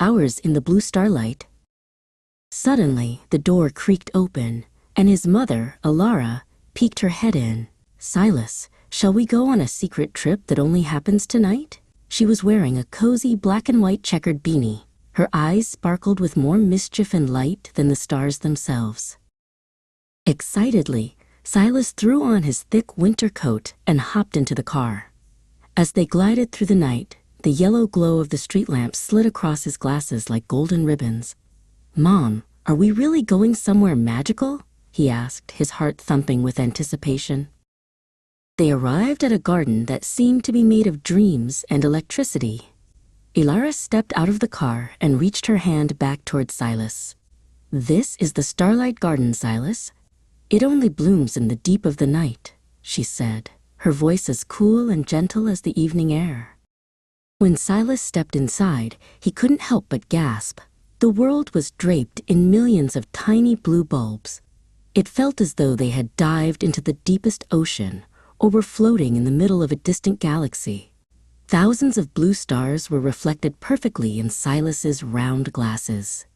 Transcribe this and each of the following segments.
hours in the blue starlight. Suddenly, the door creaked open, and his mother, Alara, peeked her head in. "Silas, shall we go on a secret trip that only happens tonight?" She was wearing a cozy black and white checkered beanie. Her eyes sparkled with more mischief and light than the stars themselves. Excitedly, Silas threw on his thick winter coat and hopped into the car. As they glided through the night, the yellow glow of the street lamps slid across his glasses like golden ribbons. "Mom, are we really going somewhere magical?" he asked, his heart thumping with anticipation. They arrived at a garden that seemed to be made of dreams and electricity. Ilara stepped out of the car and reached her hand back toward Silas. "This is the Starlight Garden, Silas. It only blooms in the deep of the night," she said, her voice as cool and gentle as the evening air. When Silas stepped inside, he couldn't help but gasp. The world was draped in millions of tiny blue bulbs. It felt as though they had dived into the deepest ocean or were floating in the middle of a distant galaxy. Thousands of blue stars were reflected perfectly in Silas's round glasses.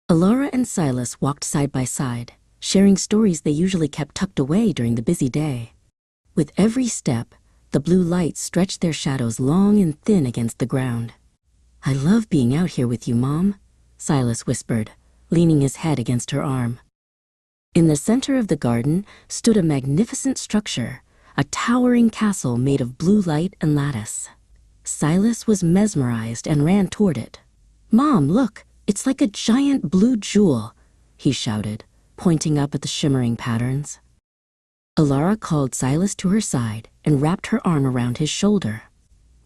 Alara and Silas walked side by side, sharing stories they usually kept tucked away during the busy day. With every step, the blue lights stretched their shadows long and thin against the ground. "I love being out here with you, Mom," Silas whispered, leaning his head against her arm. In the center of the garden stood a magnificent structure, a towering castle made of blue light and lattice. Silas was mesmerized and ran toward it. "Mom, look, it's like a giant blue jewel," he shouted, pointing up at the shimmering patterns. Alara called Silas to her side and wrapped her arm around his shoulder.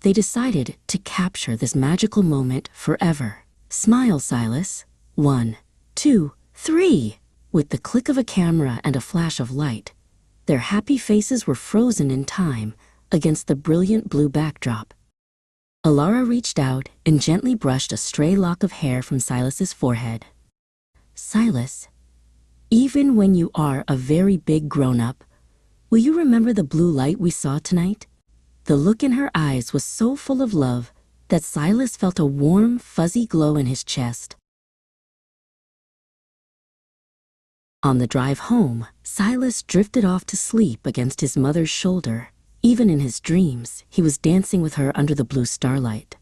They decided to capture this magical moment forever. "Smile, Silas. 1, 2, 3. With the click of a camera and a flash of light, their happy faces were frozen in time against the brilliant blue backdrop. Alara reached out and gently brushed a stray lock of hair from Silas's forehead. "Silas, even when you are a very big grown-up, will you remember the blue light we saw tonight?" The look in her eyes was so full of love that Silas felt a warm, fuzzy glow in his chest. On the drive home, Silas drifted off to sleep against his mother's shoulder. Even in his dreams, he was dancing with her under the blue starlight.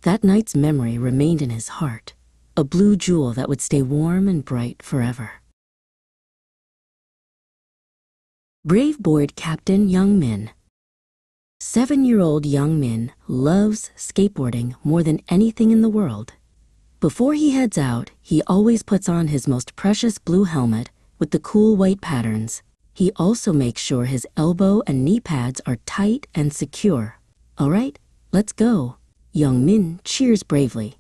That night's memory remained in his heart, a blue jewel that would stay warm and bright forever. Brave Board Captain Young Min. 7-year-old Young Min loves skateboarding more than anything in the world. Before he heads out, he always puts on his most precious blue helmet with the cool white patterns. He also makes sure his elbow and knee pads are tight and secure. "All right, let's go." Young Min cheers bravely.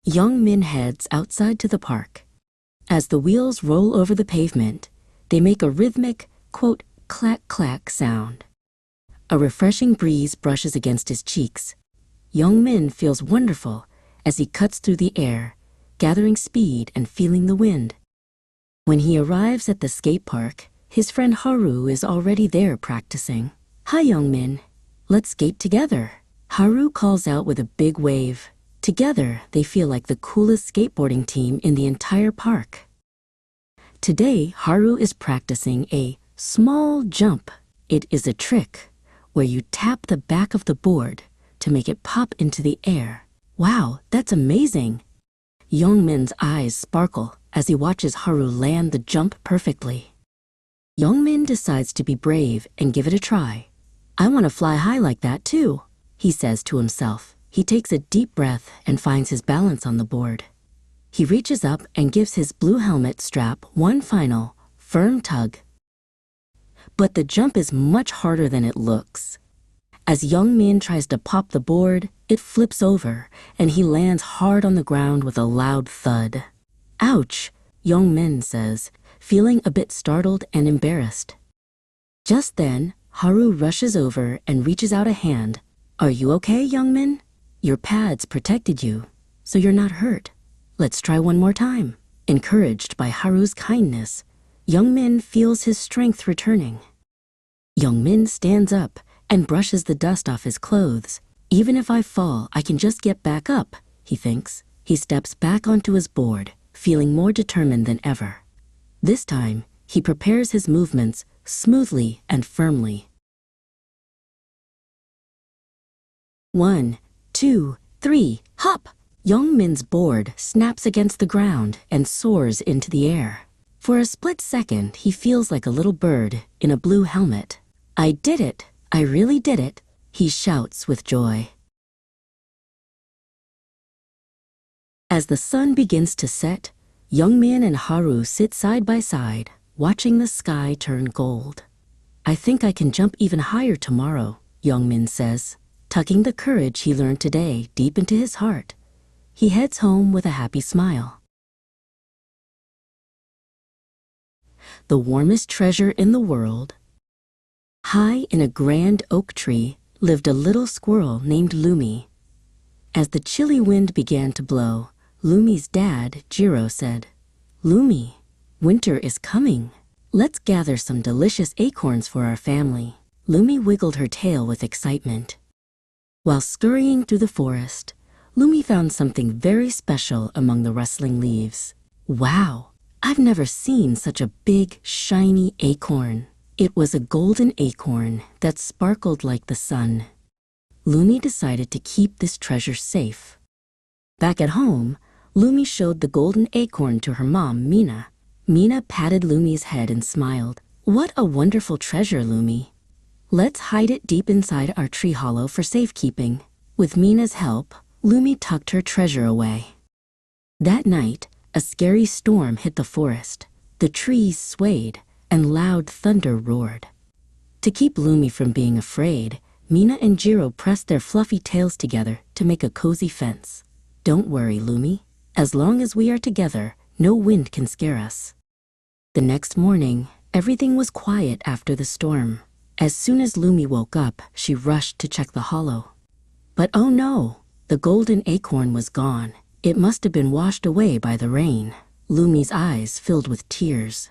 Young Min heads outside to the park. As the wheels roll over the pavement, they make a rhythmic, quote, clack-clack sound. A refreshing breeze brushes against his cheeks. Young Min feels wonderful as he cuts through the air, gathering speed and feeling the wind. When he arrives at the skate park, his friend Haru is already there practicing. "Hi, Young Min. Let's skate together." Haru calls out with a big wave. Together, they feel like the coolest skateboarding team in the entire park. Today, Haru is practicing a small jump. It is a trick where you tap the back of the board to make it pop into the air. "Wow, that's amazing." Young Min's eyes sparkle as he watches Haru land the jump perfectly. Young Min decides to be brave and give it a try. "I want to fly high like that too," he says to himself. He takes a deep breath and finds his balance on the board. He reaches up and gives his blue helmet strap one final, firm tug. But the jump is much harder than it looks. As Young Min tries to pop the board, it flips over and he lands hard on the ground with a loud thud. "Ouch," Young Min says, feeling a bit startled and embarrassed. Just then, Haru rushes over and reaches out a hand. "Are you okay, Young Min? Your pads protected you, so you're not hurt. Let's try one more time." Encouraged by Haru's kindness, Young Min feels his strength returning. Young Min stands up and brushes the dust off his clothes. "Even if I fall, I can just get back up," he thinks. He steps back onto his board, feeling more determined than ever. This time, he prepares his movements smoothly and firmly. 1, 2, 3, hop! Youngmin's board snaps against the ground and soars into the air. For a split second, he feels like a little bird in a blue helmet. I did it! I really did it! He shouts with joy. As the sun begins to set, Youngmin and Haru sit side by side, watching the sky turn gold. I think I can jump even higher tomorrow, Youngmin says, tucking the courage he learned today deep into his heart. He heads home with a happy smile. The warmest treasure in the world. High in a grand oak tree lived a little squirrel named Lumi. As the chilly wind began to blow, Lumi's dad, Jiro, said, "Lumi, winter is coming. Let's gather some delicious acorns for our family." Lumi wiggled her tail with excitement. While scurrying through the forest, Lumi found something very special among the rustling leaves. Wow! I've never seen such a big, shiny acorn. It was a golden acorn that sparkled like the sun. Lumi decided to keep this treasure safe. Back at home, Lumi showed the golden acorn to her mom, Mina. Mina patted Lumi's head and smiled. "What a wonderful treasure, Lumi. Let's hide it deep inside our tree hollow for safekeeping." With Mina's help, Lumi tucked her treasure away. That night, a scary storm hit the forest. The trees swayed, and loud thunder roared. To keep Lumi from being afraid, Mina and Jiro pressed their fluffy tails together to make a cozy fence. "Don't worry, Lumi. As long as we are together, no wind can scare us." The next morning, everything was quiet after the storm. As soon as Lumi woke up, she rushed to check the hollow. But oh no, the golden acorn was gone. It must have been washed away by the rain. Lumi's eyes filled with tears.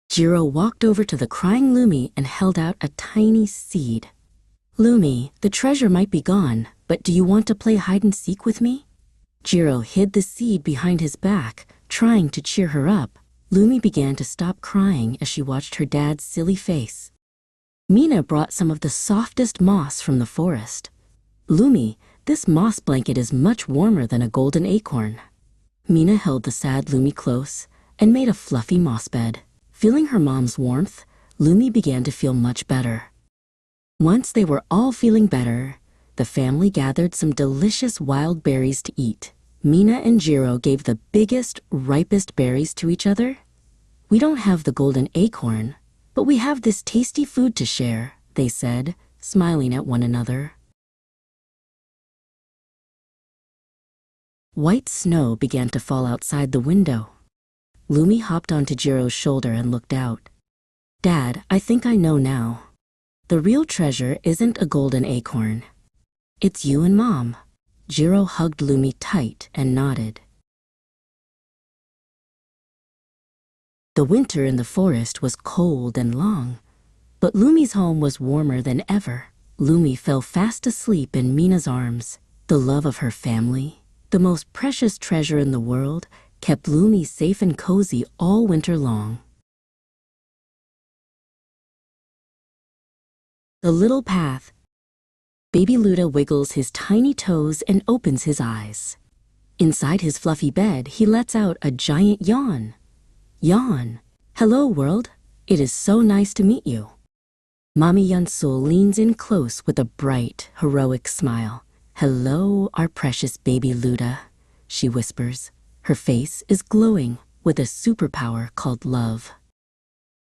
Jiro walked over to the crying Lumi and held out a tiny seed. "Lumi, the treasure might be gone, but do you want to play hide and seek with me?" Jiro hid the seed behind his back, trying to cheer her up. Lumi began to stop crying as she watched her dad's silly face. Mina brought some of the softest moss from the forest. "Lumi, this moss blanket is much warmer than a golden acorn." Mina held the sad Lumi close and made a fluffy moss bed. Feeling her mom's warmth, Lumi began to feel much better. Once they were all feeling better, the family gathered some delicious wild berries to eat. Mina and Jiro gave the biggest, ripest berries to each other. "We don't have the golden acorn, but we have this tasty food to share," they said, smiling at one another. White snow began to fall outside the window. Lumi hopped onto Jiro's shoulder and looked out. "Dad, I think I know now. The real treasure isn't a golden acorn. It's you and Mom." Jiro hugged Lumi tight and nodded. The winter in the forest was cold and long, but Lumi's home was warmer than ever. Lumi fell fast asleep in Mina's arms. The love of her family, the most precious treasure in the world, kept Lumi safe and cozy all winter long. The little path. Baby Luda wiggles his tiny toes and opens his eyes. Inside his fluffy bed, he lets out a giant yawn. Yawn. "Hello, world. It is so nice to meet you." Mommy Yunsul leans in close with a bright, heroic smile. "Hello, our precious baby Luda," she whispers. Her face is glowing with a superpower called love.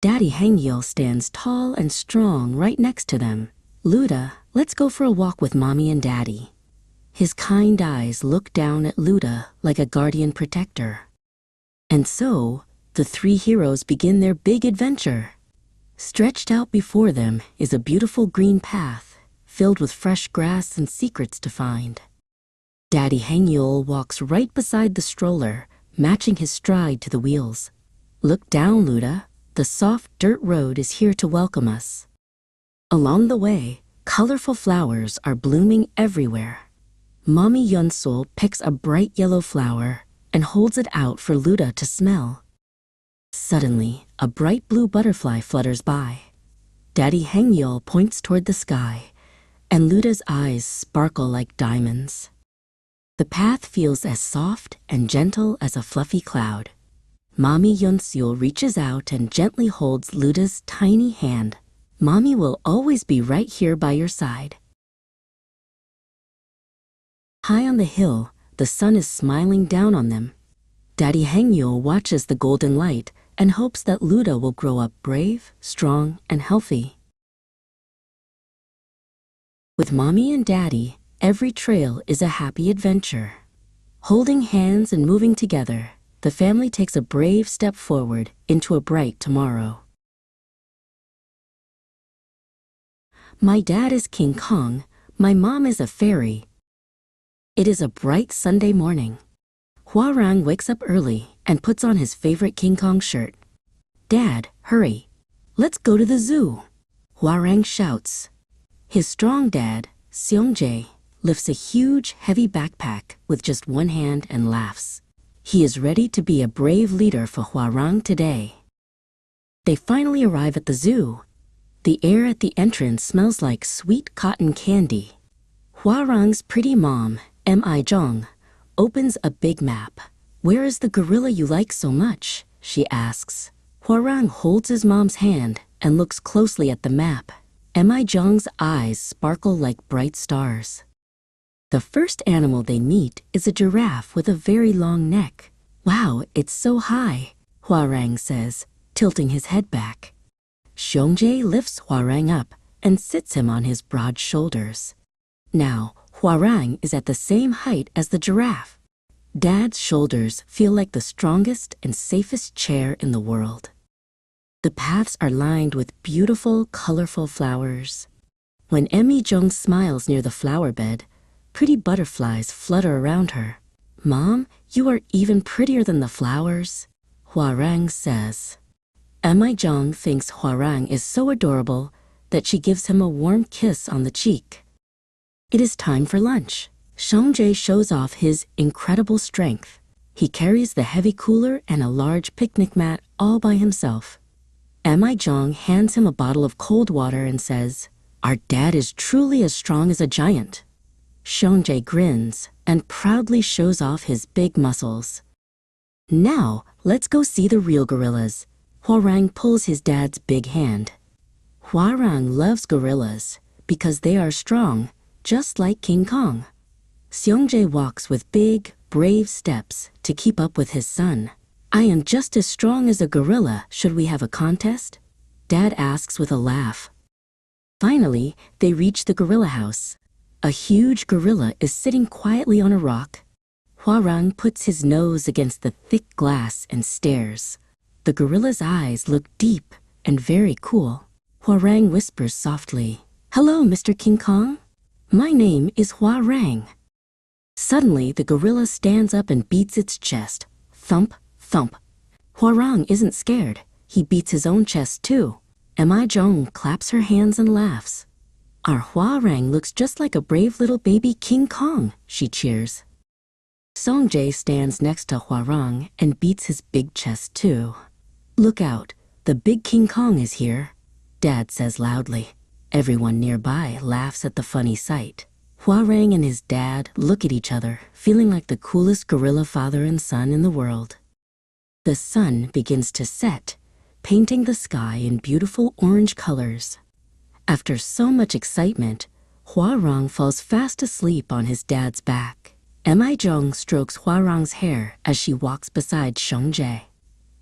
Daddy Hangyeol stands tall and strong right next to them. "Luda, let's go for a walk with Mommy and Daddy." His kind eyes look down at Luda like a guardian protector. And so, the three heroes begin their big adventure. Stretched out before them is a beautiful green path, filled with fresh grass and secrets to find. Daddy Hangyeol walks right beside the stroller, matching his stride to the wheels. "Look down, Luda. The soft dirt road is here to welcome us." Along the way, colorful flowers are blooming everywhere. Mommy Yunsul picks a bright yellow flower and holds it out for Luda to smell. Suddenly, a bright blue butterfly flutters by. Daddy Hengyul points toward the sky, and Luda's eyes sparkle like diamonds. The path feels as soft and gentle as a fluffy cloud. Mommy Yunsul reaches out and gently holds Luda's tiny hand. Mommy will always be right here by your side. High on the hill, the sun is smiling down on them. Daddy Hengyul watches the golden light and hopes that Luda will grow up brave, strong, and healthy. With Mommy and Daddy, every trail is a happy adventure. Holding hands and moving together, the family takes a brave step forward into a bright tomorrow. My dad is King Kong, my mom is a fairy. It is a bright Sunday morning. Hua-rang wakes up early and puts on his favorite King Kong shirt. Dad, hurry. Let's go to the zoo. Hua-rang shouts. His strong dad, Seong-jae, lifts a huge, heavy backpack with just one hand and laughs. He is ready to be a brave leader for Hua-rang today. They finally arrive at the zoo. The air at the entrance smells like sweet cotton candy. Hua-rang's pretty mom, Mi Jong, opens a big map. Where is the gorilla you like so much? She asks. Hua-rang holds his mom's hand and looks closely at the map. Mi Jong's eyes sparkle like bright stars. The first animal they meet is a giraffe with a very long neck. Wow, it's so high, Hua-rang says, tilting his head back. Seong-jae lifts Hua-rang up and sits him on his broad shoulders. Now, Hua-rang is at the same height as the giraffe. Dad's shoulders feel like the strongest and safest chair in the world. The paths are lined with beautiful, colorful flowers. When Mi Jong smiles near the flower bed, pretty butterflies flutter around her. Mom, you are even prettier than the flowers, Hua-rang says. Mi Jong thinks Hua-rang is so adorable that she gives him a warm kiss on the cheek. It is time for lunch. Seong-jae shows off his incredible strength. He carries the heavy cooler and a large picnic mat all by himself. Mi Jong hands him a bottle of cold water and says, "Our dad is truly as strong as a giant." Seong-jae grins and proudly shows off his big muscles. Now, let's go see the real gorillas. Hua-rang pulls his dad's big hand. Hua-rang loves gorillas because they are strong, just like King Kong. Seong-jae walks with big, brave steps to keep up with his son. I am just as strong as a gorilla. Should we have a contest? Dad asks with a laugh. Finally, they reach the gorilla house. A huge gorilla is sitting quietly on a rock. Hua-rang puts his nose against the thick glass and stares. The gorilla's eyes look deep and very cool. Hua-rang whispers softly, "Hello, Mr. King Kong. My name is Hua-rang." Suddenly, the gorilla stands up and beats its chest. Thump, thump. Hua-rang isn't scared. He beats his own chest too. Mi Jong claps her hands and laughs. Our Hua-rang looks just like a brave little baby King Kong, she cheers. Seong-jae stands next to Hua-rang and beats his big chest too. Look out, the big King Kong is here, Dad says loudly. Everyone nearby laughs at the funny sight. Hua-rang and his dad look at each other, feeling like the coolest gorilla father and son in the world. The sun begins to set, painting the sky in beautiful orange colors. After so much excitement, Hua-rang falls fast asleep on his dad's back. Mi Jong strokes Hua-rang's hair as she walks beside Seong-jae.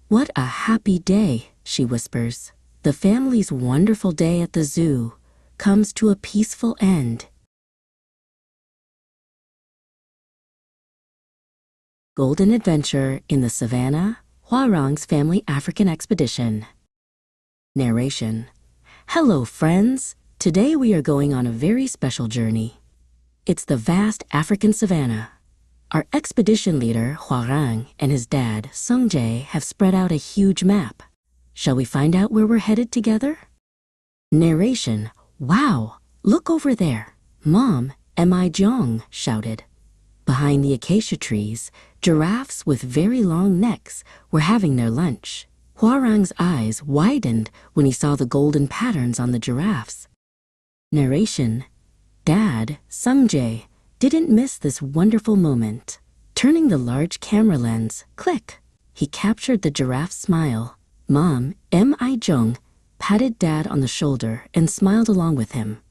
What a happy day, she whispers. The family's wonderful day at the zoo comes to a peaceful end. Golden Adventure in the Savannah, Hua-rang's Family African Expedition. Narration. Hello, friends. Today we are going on a very special journey. It's the vast African savannah. Our expedition leader, Hua-rang, and his dad, Seong-jae, have spread out a huge map. Shall we find out where we're headed together? Narration. Wow, look over there. Mom, Mi Jong shouted. Behind the acacia trees, giraffes with very long necks were having their lunch. Hwarang's eyes widened when he saw the golden patterns on the giraffes. Narration: Dad, Sungjae, didn't miss this wonderful moment. Turning the large camera lens, click, he captured the giraffe's smile. Mom, M.I. Jung, patted Dad on the shoulder and smiled along with him.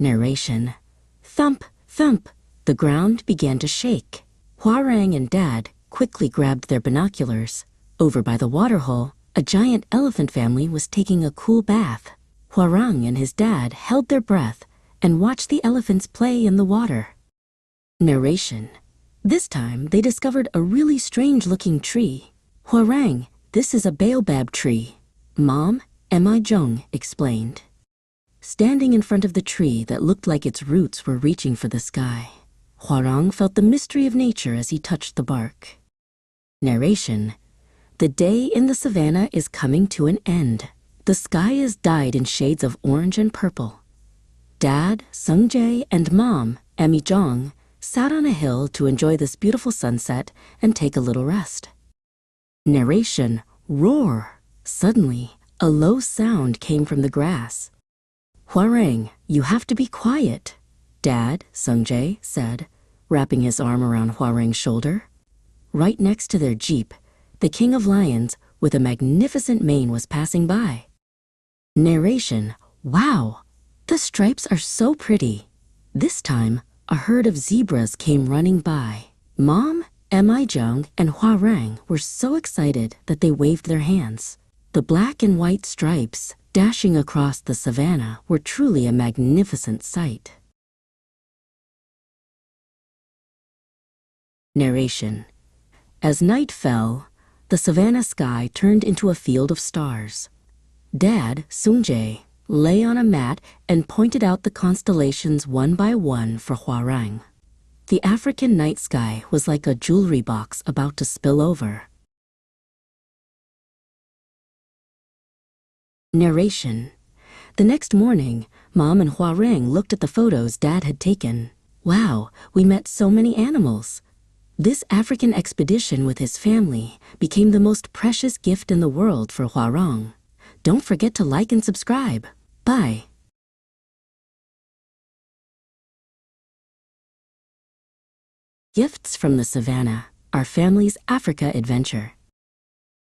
Narration: Thump, thump, the ground began to shake. Hwarang and Dad quickly grabbed their binoculars. Over by the waterhole, a giant elephant family was taking a cool bath. Hwarang and his dad held their breath and watched the elephants play in the water. Narration: This time they discovered a really strange-looking tree. Hwarang, this is a baobab tree. Mom, M.I. Jung, explained. Standing in front of the tree that looked like its roots were reaching for the sky, Hwarang felt the mystery of nature as he touched the bark. Narration: The day in the savannah is coming to an end. The sky is dyed in shades of orange and purple. Dad, Sungjae, and Mom, Emi Jong, sat on a hill to enjoy this beautiful sunset and take a little rest. Narration: Roar! Suddenly, a low sound came from the grass. Hwarang, you have to be quiet, Dad, Sungjae, said, wrapping his arm around Hwarang's shoulder. Right next to their jeep, the king of lions with a magnificent mane was passing by. Narration: Wow! The stripes are so pretty. This time, a herd of zebras came running by. Mom, M.I. Jung, and Hwarang were so excited that they waved their hands. The black and white stripes dashing across the savannah were truly a magnificent sight. Narration: As night fell, the savannah sky turned into a field of stars. Dad, Sungjae, lay on a mat and pointed out the constellations one by one for Hwarang. The African night sky was like a jewelry box about to spill over. Narration: The next morning, Mom and Hwarang looked at the photos Dad had taken. Wow, we met so many animals. This African expedition with his family became the most precious gift in the world for Hwarang. Don't forget to like and subscribe. Bye. Gifts from the Savannah, our family's Africa adventure.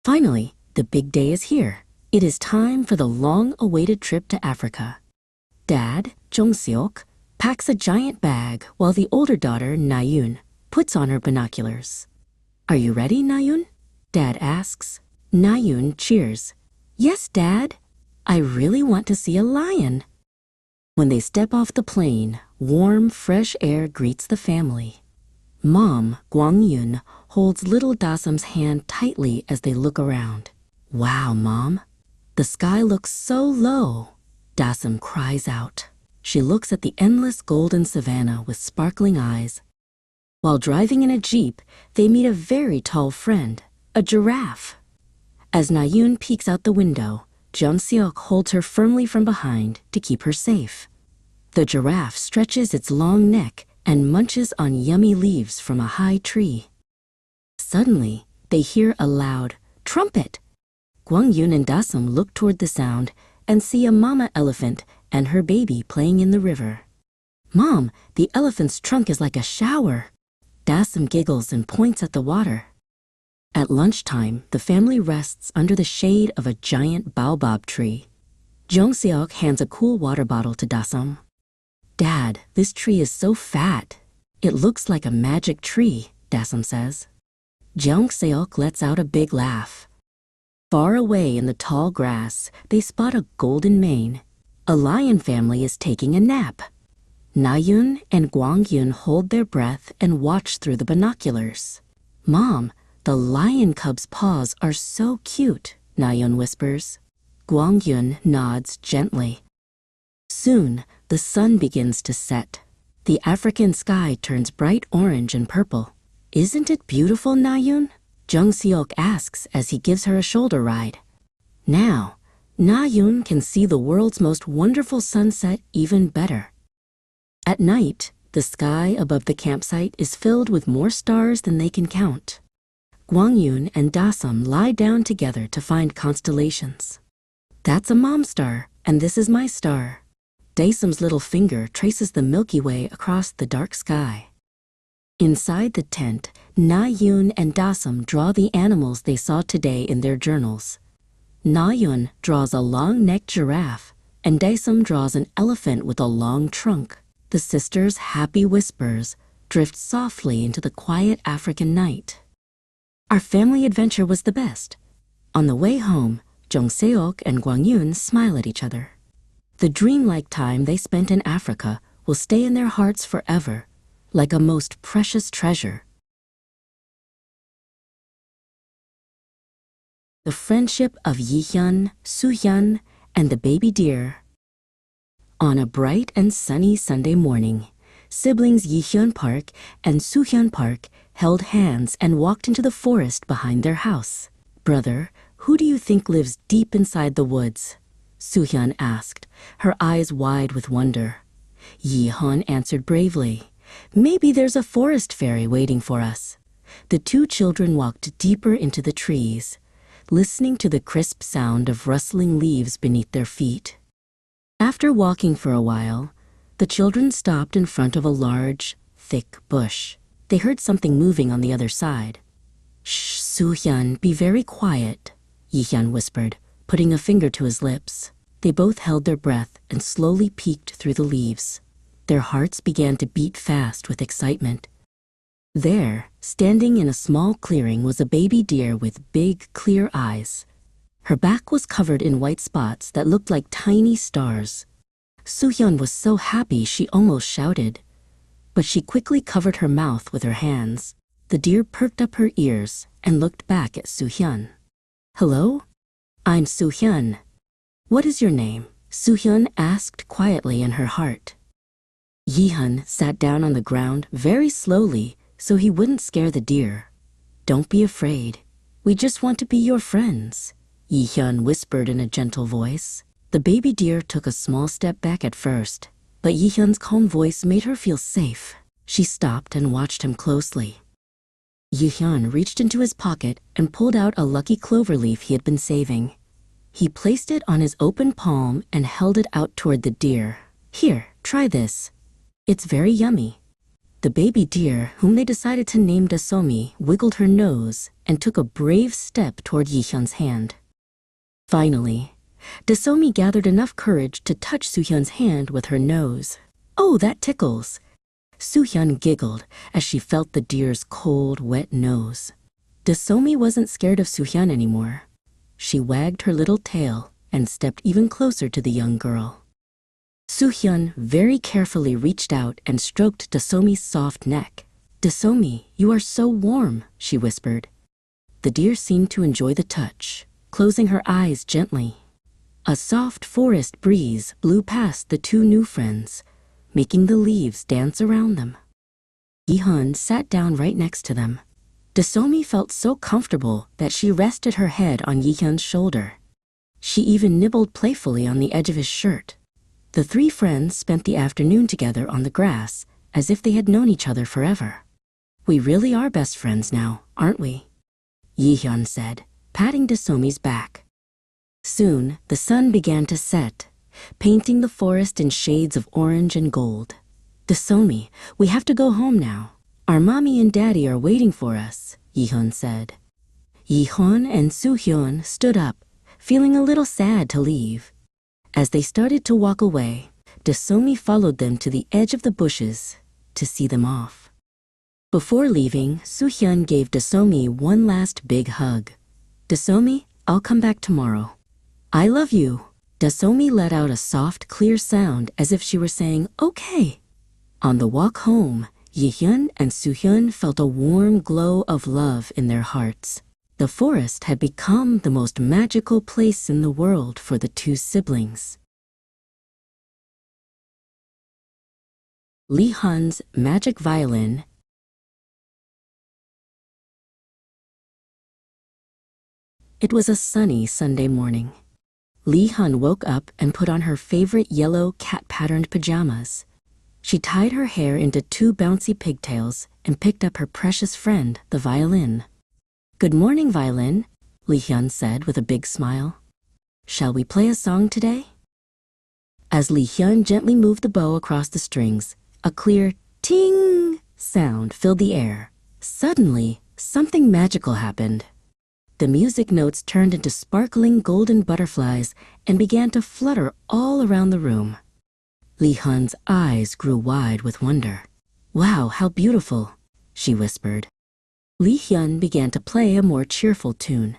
Finally, the big day is here. It is time for the long-awaited trip to Africa. Dad, Jong-seok, packs a giant bag while the older daughter, Na-yoon, puts on her binoculars. Are you ready, Na-yoon? Dad asks. Na-yoon cheers. Yes, Dad. I really want to see a lion. When they step off the plane, warm, fresh air greets the family. Mom, Gwang-yoon, holds little Dasam's hand tightly as they look around. Wow, Mom. The sky looks so low. Dasam cries out. She looks at the endless golden savannah with sparkling eyes. While driving in a jeep, they meet a very tall friend, a giraffe. As Na-yoon peeks out the window, Jung-seok holds her firmly from behind to keep her safe. The giraffe stretches its long neck and munches on yummy leaves from a high tree. Suddenly, they hear a loud trumpet. Gwang-yoon and Dasam look toward the sound and see a mama elephant and her baby playing in the river. Mom, the elephant's trunk is like a shower. Dasam giggles and points at the water. At lunchtime, the family rests under the shade of a giant baobab tree. Jung-seok hands a cool water bottle to Dasam. Dad, this tree is so fat. It looks like a magic tree, Dasam says. Jung-seok lets out a big laugh. Far away in the tall grass, they spot a golden mane. A lion family is taking a nap. Na-yoon and Gwang-yoon hold their breath and watch through the binoculars. Mom, the lion cub's paws are so cute, Na-yoon whispers. Gwang-yoon nods gently. Soon, the sun begins to set. The African sky turns bright orange and purple. Isn't it beautiful, Na-yoon? Jung-seok asks as he gives her a shoulder ride. Now, Na-yoon can see the world's most wonderful sunset even better. At night, The sky above the campsite is filled with more stars than they can count. Gwangyun and Dasam lie down together to find constellations. That's a mom star, and this is my star. Dasam's little finger traces the Milky Way across the dark sky. Inside the tent, Na-yun and Dasam draw the animals they saw today in their journals. Na-yun draws a long-necked giraffe, and Dasam draws an elephant with a long trunk. The sisters' happy whispers drift softly into the quiet African night. Our family adventure was the best. On the way home, Jongseok and Gwangyun smile at each other. The dreamlike time they spent in Africa will stay in their hearts forever, like a most precious treasure. The friendship of Yihyun, Soohyun, and the baby deer. On a bright and sunny Sunday morning, siblings Yihyun Park and Soohyun Park held hands and walked into the forest behind their house. "Brother, who do you think lives deep inside the woods?" Soohyun asked, her eyes wide with wonder. Yihyun answered bravely, "Maybe there's a forest fairy waiting for us." The two children walked deeper into the trees, listening to the crisp sound of rustling leaves beneath their feet. After walking for a while, the children stopped in front of a large, thick bush. They heard something moving on the other side. "Shh, Soohyun, be very quiet," Yihyun whispered, putting a finger to his lips. They both held their breath and slowly peeked through the leaves. Their hearts began to beat fast with excitement. There, standing in a small clearing, was a baby deer with big, clear eyes. Her back was covered in white spots that looked like tiny stars. Soohyun was so happy she almost shouted, but she quickly covered her mouth with her hands. The deer perked up her ears and looked back at Soohyun. "Hello? I'm Soohyun. What is your name?" Soohyun asked quietly in her heart. Yihyun sat down on the ground very slowly so he wouldn't scare the deer. "Don't be afraid. We just want to be your friends," Yihyun whispered in a gentle voice. The baby deer took a small step back at first, but Yihyun's calm voice made her feel safe. She stopped and watched him closely. Yihyun reached into his pocket and pulled out a lucky clover leaf he had been saving. He placed it on his open palm and held it out toward the deer. "Here, try this. It's very yummy." The baby deer, whom they decided to name Dasomi, wiggled her nose and took a brave step toward Yihyun's hand. Finally, Dasomi gathered enough courage to touch Soohyun's hand with her nose. "Oh, that tickles." Soohyun giggled as she felt the deer's cold, wet nose. Dasomi wasn't scared of Soohyun anymore. She wagged her little tail and stepped even closer to the young girl. Soohyun very carefully reached out and stroked Dasomi's soft neck. "Dasomi, you are so warm," she whispered. The deer seemed to enjoy the touch, closing her eyes gently. A soft forest breeze blew past the two new friends, making the leaves dance around them. Yihyun sat down right next to them. Dasomi felt so comfortable that she rested her head on Yihyun's shoulder. She even nibbled playfully on the edge of his shirt. The three friends spent the afternoon together on the grass, as if they had known each other forever. "We really are best friends now, aren't we?" Yihyun said, patting Dasomi's back. Soon, the sun began to set, painting the forest in shades of orange and gold. "Dasomi, we have to go home now. Our mommy and daddy are waiting for us," Yihyun said. Yihyun and Soohyun stood up, feeling a little sad to leave. As they started to walk away, Dasomi followed them to the edge of the bushes to see them off. Before leaving, Soohyun gave Dasomi one last big hug. "Dasomi, I'll come back tomorrow." "I love you." Dasomi let out a soft, clear sound as if she were saying, "Okay." On the walk home, Yihyun and Soohyun felt a warm glow of love in their hearts. The forest had become the most magical place in the world for the two siblings. Lee Hun's Magic Violin. It was a sunny Sunday morning. Lee Hun woke up and put on her favorite yellow cat-patterned pajamas. She tied her hair into 2 bouncy pigtails and picked up her precious friend, the violin. "Good morning, violin," Li-hyun said with a big smile. "Shall we play a song today?" As Li-hyun gently moved the bow across the strings, a clear ting sound filled the air. Suddenly, something magical happened. The music notes turned into sparkling golden butterflies and began to flutter all around the room. Li-hyun's eyes grew wide with wonder. "Wow, how beautiful," she whispered. Li-hyun began to play a more cheerful tune.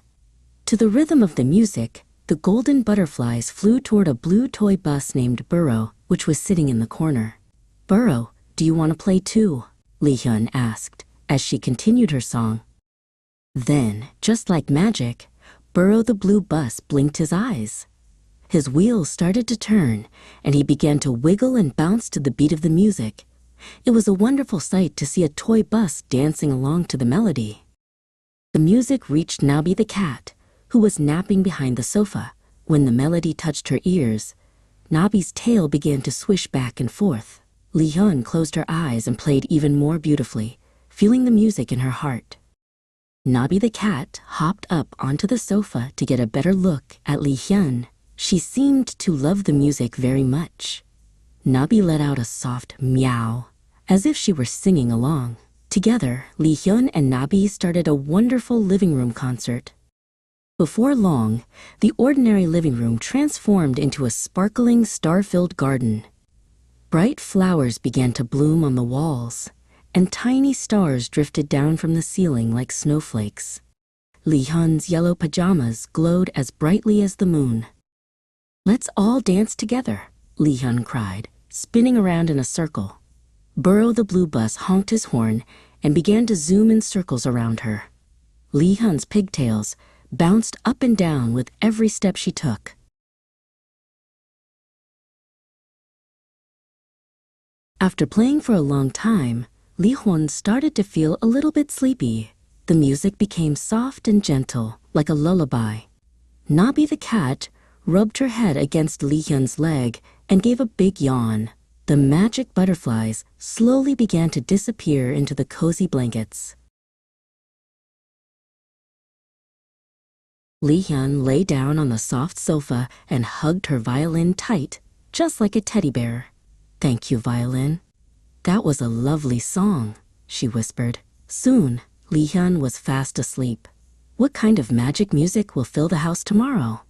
To the rhythm of the music, the golden butterflies flew toward a blue toy bus named Burrow, which was sitting in the corner. "Burrow, do you want to play too?" Li-hyun asked as she continued her song. Then, just like magic, Burrow the blue bus blinked his eyes. His wheels started to turn, and he began to wiggle and bounce to the beat of the music. It was a wonderful sight to see a toy bus dancing along to the melody. The music reached Nabi the cat, who was napping behind the sofa. When the melody touched her ears, Nabi's tail began to swish back and forth. Li-hyun closed her eyes and played even more beautifully, feeling the music in her heart. Nabi the cat hopped up onto the sofa to get a better look at Li-hyun. She seemed to love the music very much. Nabi let out a soft meow, as if she were singing along. Together, Li-hyun and Nabi started a wonderful living room concert. Before long, the ordinary living room transformed into a sparkling, star-filled garden. Bright flowers began to bloom on the walls, and tiny stars drifted down from the ceiling like snowflakes. Li-hyun's yellow pajamas glowed as brightly as the moon. "Let's all dance together," Li-hyun cried, spinning around in a circle. Burrow the blue bus honked his horn and began to zoom in circles around her. Li-hyun's pigtails bounced up and down with every step she took. After playing for a long time, Li-hyun started to feel a little bit sleepy. The music became soft and gentle, like a lullaby. Nabi the cat rubbed her head against Li-hyun's leg and gave a big yawn. The magic butterflies slowly began to disappear into the cozy blankets. Li-hyun lay down on the soft sofa and hugged her violin tight, just like a teddy bear. "Thank you, violin. That was a lovely song," she whispered. Soon, Li-hyun was fast asleep. What kind of magic music will fill the house tomorrow?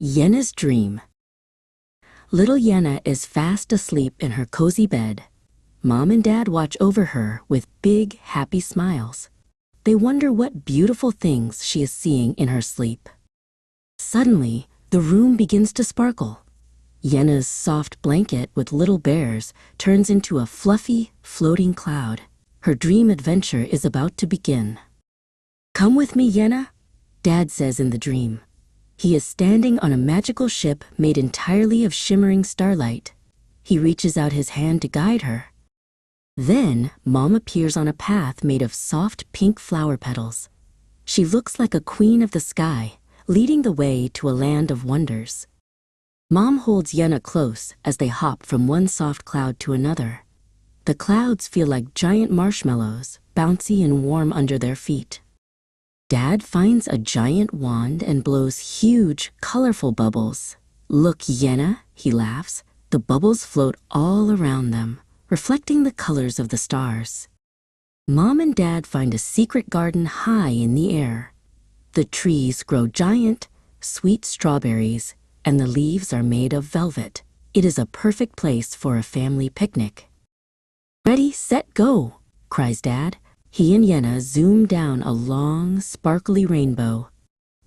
Yena's dream. Little Yena is fast asleep in her cozy bed. Mom and Dad watch over her with big, happy smiles. They wonder what beautiful things she is seeing in her sleep. Suddenly, the room begins to sparkle. Yena's soft blanket with little bears turns into a fluffy, floating cloud. Her dream adventure is about to begin. "Come with me, Yena," Dad says in the dream. He is standing on a magical ship made entirely of shimmering starlight. He reaches out his hand to guide her. Then, Mom appears on a path made of soft pink flower petals. She looks like a queen of the sky, leading the way to a land of wonders. Mom holds Yena close as they hop from one soft cloud to another. The clouds feel like giant marshmallows, bouncy and warm under their feet. Dad finds a giant wand and blows huge, colorful bubbles. "Look, Yena," he laughs. The bubbles float all around them, reflecting the colors of the stars. Mom and Dad find a secret garden high in the air. The trees grow giant, sweet strawberries, and the leaves are made of velvet. It is a perfect place for a family picnic. "Ready, set, go," cries Dad. He and Yena zoom down a long, sparkly rainbow.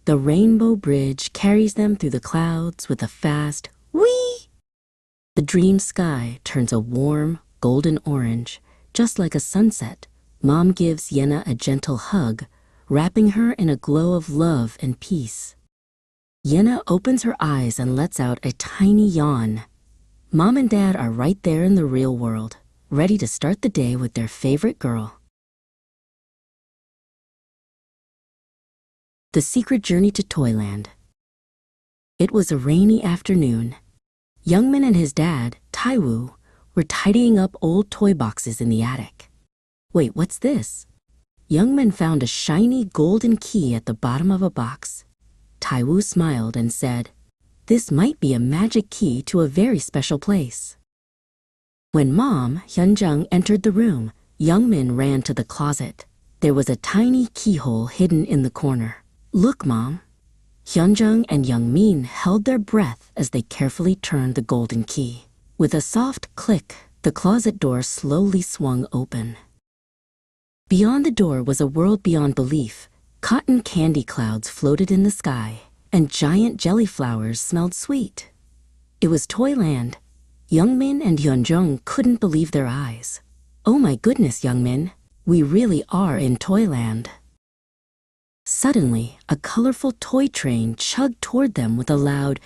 The rainbow bridge carries them through the clouds with a fast whee! The dream sky turns a warm, golden orange, just like a sunset. Mom gives Yena a gentle hug, wrapping her in a glow of love and peace. Yena opens her eyes and lets out a tiny yawn. Mom and Dad are right there in the real world, ready to start the day with their favorite girl. The Secret Journey to Toyland. It was a rainy afternoon. Youngmin and his dad, Taiwu, were tidying up old toy boxes in the attic. Wait, what's this? Youngmin found a shiny golden key at the bottom of a box. Taiwu smiled and said, "This might be a magic key to a very special place." When Mom, Hyunjung, entered the room, Youngmin ran to the closet. There was a tiny keyhole hidden in the corner. "Look, Mom." Hyunjung and Youngmin held their breath as they carefully turned the golden key. With a soft click, the closet door slowly swung open. Beyond the door was a world beyond belief. Cotton candy clouds floated in the sky, and giant jelly flowers smelled sweet. It was Toyland. Youngmin and Hyunjung couldn't believe their eyes. "Oh my goodness, Youngmin, we really are in Toyland." Suddenly, a colorful toy train chugged toward them with a loud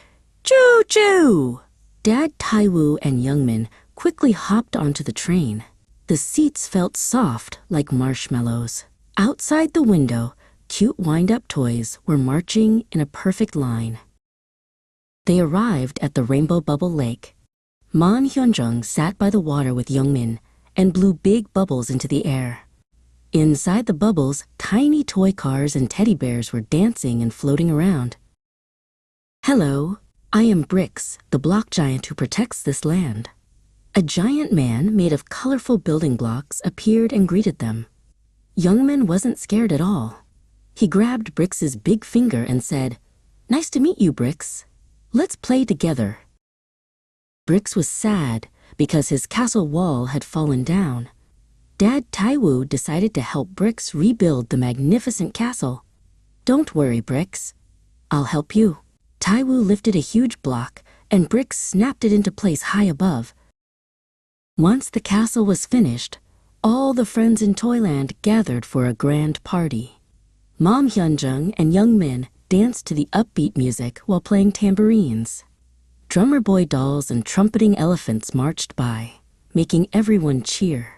choo-choo. Dad, Taiwu, and Youngmin quickly hopped onto the train. The seats felt soft like marshmallows. Outside the window, cute wind-up toys were marching in a perfect line. They arrived at the Rainbow Bubble Lake. Mon Hyunjung sat by the water with Youngmin and blew big bubbles into the air. Inside the bubbles, tiny toy cars and teddy bears were dancing and floating around. "Hello, I am Bricks, the block giant who protects this land." A giant man made of colorful building blocks appeared and greeted them. Youngmin wasn't scared at all. He grabbed Brix's big finger and said, "Nice to meet you, Brix. Let's play together." Brix was sad because his castle wall had fallen down. Dad Taiwu decided to help Brix rebuild the magnificent castle. "Don't worry, Brix. I'll help you." Taiwu lifted a huge block, and Brix snapped it into place high above. Once the castle was finished, all the friends in Toyland gathered for a grand party. Mom Hyunjung and Youngmin danced to the upbeat music while playing tambourines. Drummer boy dolls and trumpeting elephants marched by, making everyone cheer.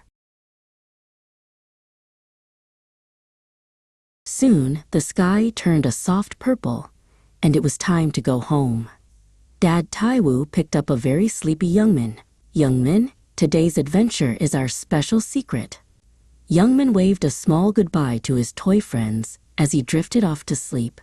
Soon, the sky turned a soft purple, and it was time to go home. Dad Taiwu picked up a very sleepy Youngmin. "Youngmin, today's adventure is our special secret." Youngmin waved a small goodbye to his toy friends as he drifted off to sleep.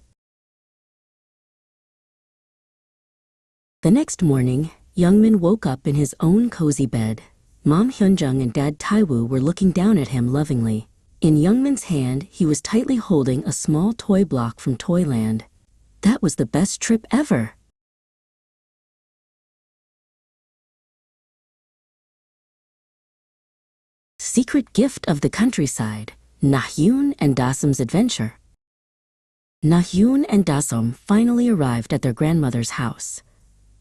The next morning, Youngmin woke up in his own cozy bed. Mom Hyunjung and Dad Taiwu were looking down at him lovingly. In Youngmin's hand, he was tightly holding a small toy block from Toyland. That was the best trip ever. Secret Gift of the Countryside, Nahyun and Dasum's Adventure. Nahyun and Dasum finally arrived at their grandmother's house.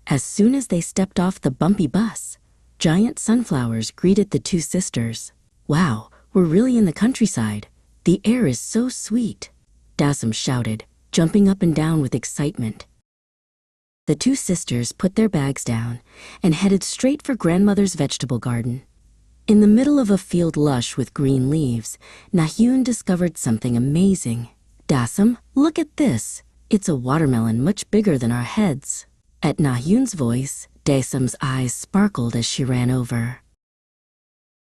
As soon as they stepped off the bumpy bus, giant sunflowers greeted the two sisters. "Wow, we're really in the countryside. The air is so sweet," Dasum shouted, jumping up and down with excitement. The two sisters put their bags down and headed straight for grandmother's vegetable garden. In the middle of a field lush with green leaves, Nahyun discovered something amazing. "Dasum, look at this. It's a watermelon much bigger than our heads." At Nahyun's voice, Dasum's eyes sparkled as she ran over.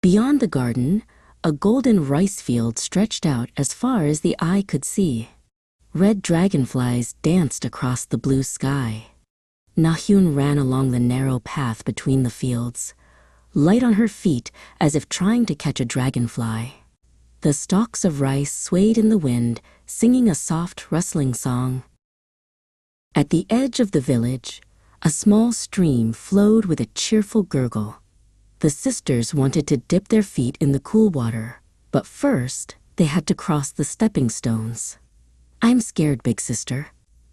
Beyond the garden, a golden rice field stretched out as far as the eye could see. Red dragonflies danced across the blue sky. Nahyun ran along the narrow path between the fields, light on her feet as if trying to catch a dragonfly. The stalks of rice swayed in the wind, singing a soft, rustling song. At the edge of the village, a small stream flowed with a cheerful gurgle. The sisters wanted to dip their feet in the cool water, but first they had to cross the stepping stones. "I'm scared, big sister.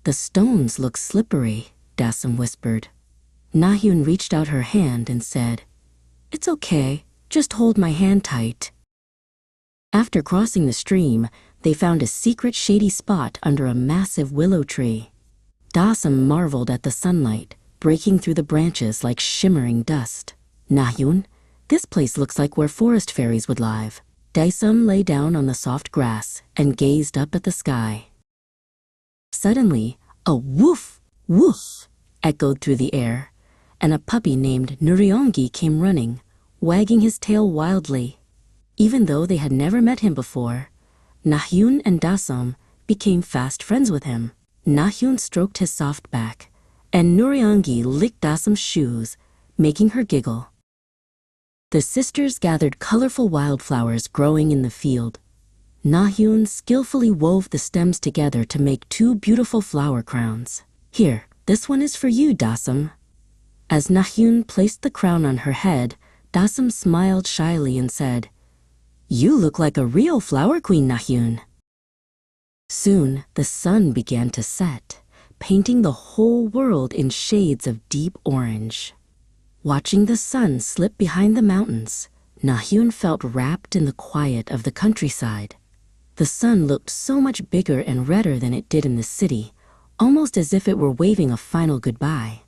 The stones look slippery," Dasum whispered. Nahyun reached out her hand and said, "It's okay, just hold my hand tight." After crossing the stream, they found a secret shady spot under a massive willow tree. Dasum marveled at the sunlight, breaking through the branches like shimmering dust. "Nahyun, this place looks like where forest fairies would live." Dasum lay down on the soft grass and gazed up at the sky. Suddenly, a woof, woof echoed through the air, and a puppy named Nuryongi came running, wagging his tail wildly. Even though they had never met him before, Nahyun and Dasom became fast friends with him. Nahyun stroked his soft back, and Nuryongi licked Dasom's shoes, making her giggle. The sisters gathered colorful wildflowers growing in the field. Nahyun skillfully wove the stems together to make 2 beautiful flower crowns. "Here, this one is for you, Dasom." As Nahyun placed the crown on her head, Dasom smiled shyly and said, "You look like a real flower queen, Nahyun." Soon, the sun began to set, painting the whole world in shades of deep orange. Watching the sun slip behind the mountains, Nahyun felt wrapped in the quiet of the countryside. The sun looked so much bigger and redder than it did in the city, almost as if it were waving a final goodbye.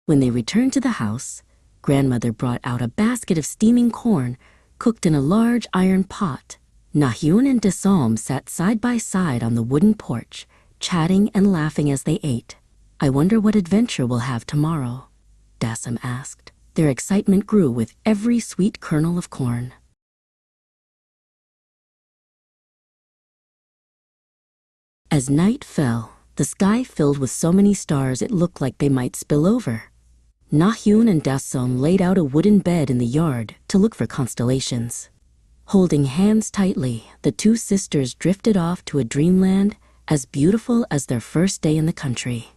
When they returned to the house, Grandmother brought out a basket of steaming corn cooked in a large iron pot. Nahyun and Dasom sat side by side on the wooden porch, chatting and laughing as they ate. "I wonder what adventure we'll have tomorrow," Dasom asked. Their excitement grew with every sweet kernel of corn. As night fell, the sky filled with so many stars it looked like they might spill over. Nahyun and Dasom laid out a wooden bed in the yard to look for constellations. Holding hands tightly, the 2 sisters drifted off to a dreamland as beautiful as their first day in the country.